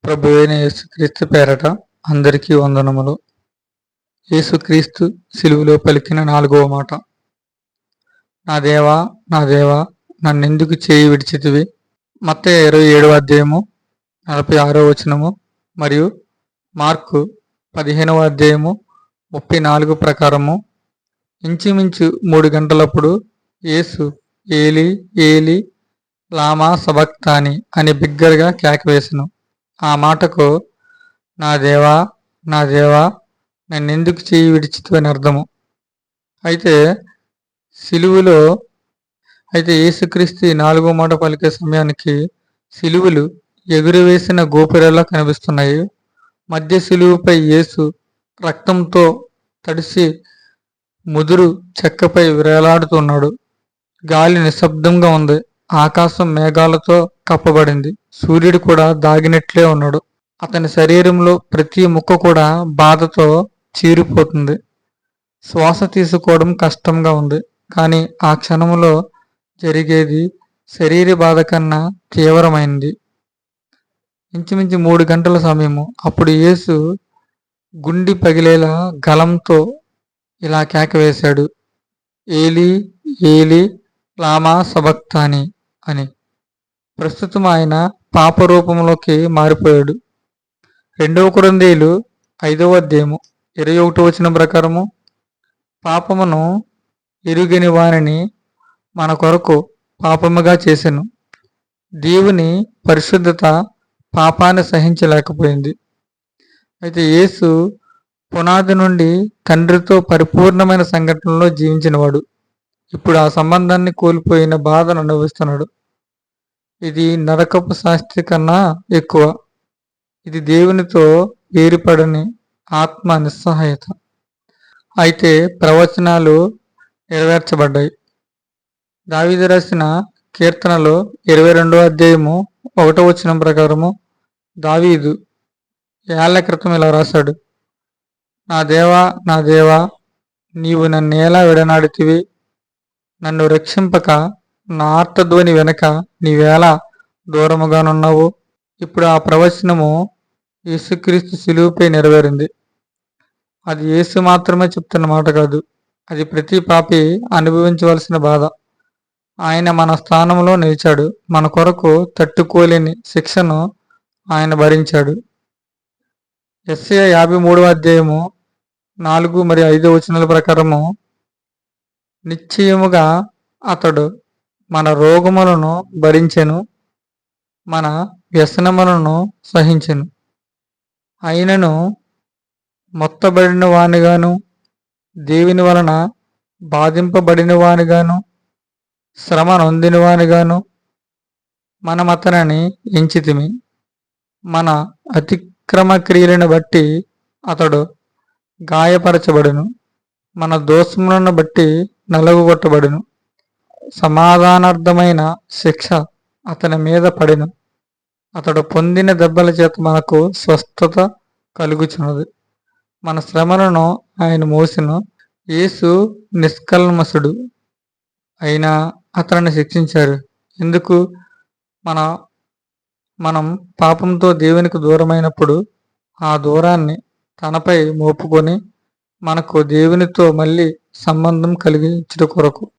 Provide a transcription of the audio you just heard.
ప్రభువైన యేసుక్రీస్తు పేరట అందరికీ వందనములు. యేసుక్రీస్తు సిలువలో పలికిన 4వ మాట, నా దేవా నా దేవా నన్నెందుకు చేయి విడిచితివి. మత్తయి 27వ అధ్యాయము 46వ వచనము మరియు మార్కు 15వ అధ్యాయము 34 ప్రకారము ఇంచుమించు 3 గంటలప్పుడు యేసు ఏలి ఏలి లామా సబక్తాని అని బిగ్గరగా కేకవేసెను. ఆ మాటకు నా దేవా నా దేవా నన్నెందుకు చేయి విడిచితివి అని అర్థము. అయితే యేసుక్రీస్తు 4వ మాట పలికే సమయానికి సిలువలు ఎగురవేసిన గోపురాల్లో కనిపిస్తున్నాయి. మధ్య సిలువుపై యేసు రక్తంతో తడిసి ముదురు చెక్కపై వేలాడుతున్నాడు. గాలి నిశ్శబ్దంగా ఉంది. ఆకాశం మేఘాలతో కప్పబడింది. సూర్యుడు కూడా దాగినట్లే ఉన్నాడు. అతని శరీరంలో ప్రతి ముక్క కూడా బాధతో చీరిపోతుంది. శ్వాస తీసుకోవడం కష్టంగా ఉంది. కానీ ఆ క్షణంలో జరిగేది శరీర బాధ కన్నా తీవ్రమైంది. ఇంచుమించు 3 గంటల సమయము. అప్పుడు యేసు గుండి పగిలేలా గలంతో ఇలా కేకవేశాడు, ఏలీ ఏలీ లామా సబక్తాని అని. ప్రస్తుతం ఆయన పాపరూపంలోకి మారిపోయాడు. 2 కొరింథీయులు 5వ అధ్యాయము 21వ వచనం ప్రకారము, పాపమును ఎరుగని వానిని మన కొరకు పాపముగా చేసెను. దేవుని పరిశుద్ధత పాపాన్ని సహించలేకపోయింది. అయితే యేసు పునాది నుండి తండ్రితో పరిపూర్ణమైన సంఘటనలో జీవించినవాడు. ఇప్పుడు ఆ సంబంధాన్ని కోల్పోయిన బాధను అనుభవిస్తున్నాడు. ఇది నరకపు శాస్త్రి కన్నా ఎక్కువ. ఇది దేవునితో వేరుపడని ఆత్మ నిస్సహాయత. అయితే ప్రవచనాలు నెరవేర్చబడ్డాయి. దావీదు రాసిన కీర్తనలో 22వ అధ్యాయము 1వ వచనం ప్రకారము దావీదు ఏళ్ల క్రితం ఇలా రాశాడు, నా దేవా నా దేవా నీవు నన్నేలా విడనాడితివి. నన్ను రక్షింపక నా ఆర్తధ్వని వెనక నీవేళ దూరముగానున్నావు. ఇప్పుడు ఆ ప్రవచనము యేసుక్రీస్తు సిలువుపై నెరవేరింది. అది యేసు మాత్రమే చెప్తున్న మాట కాదు. అది ప్రతి పాపి అనుభవించవలసిన బాధ. ఆయన మన స్థానంలో నిలిచాడు. మన కొరకు తట్టుకోలేని శిక్షను ఆయన భరించాడు. యెషయా 53వ అధ్యాయము 4 మరియు 5 వచనాల ప్రకారము, నిశ్చయముగా అతడు మన రోగములను భరించెను, మన వ్యసనములను సహించెను. అయినను మొత్తబడిన వానిగాను, దేవుని వలన బాధింపబడిన వానిగాను, శ్రమ నొందిన వానిగాను మనమతనిని ఎంచితిమి. మన అతిక్రమ క్రియలను బట్టి అతడు గాయపరచబడును, మన దోషములను బట్టి నలుగుగొట్టబడును. సమాధానార్థమైన శిక్ష అతని మీద పడెను. అతడు పొందిన దెబ్బల చేత మనకు స్వస్థత కలుగుచున్నది. మన శ్రమలను ఆయన మోసెను. యేసు నిష్కల్మషుడు అయినా అతనిని శిక్షించారు. ఎందుకు? మనం పాపంతో దేవునికి దూరమైనప్పుడు ఆ దూరాన్ని తనపై మోపుకొని మనకు దేవునితో మళ్ళీ సంబంధం కలిగించుట కొరకు.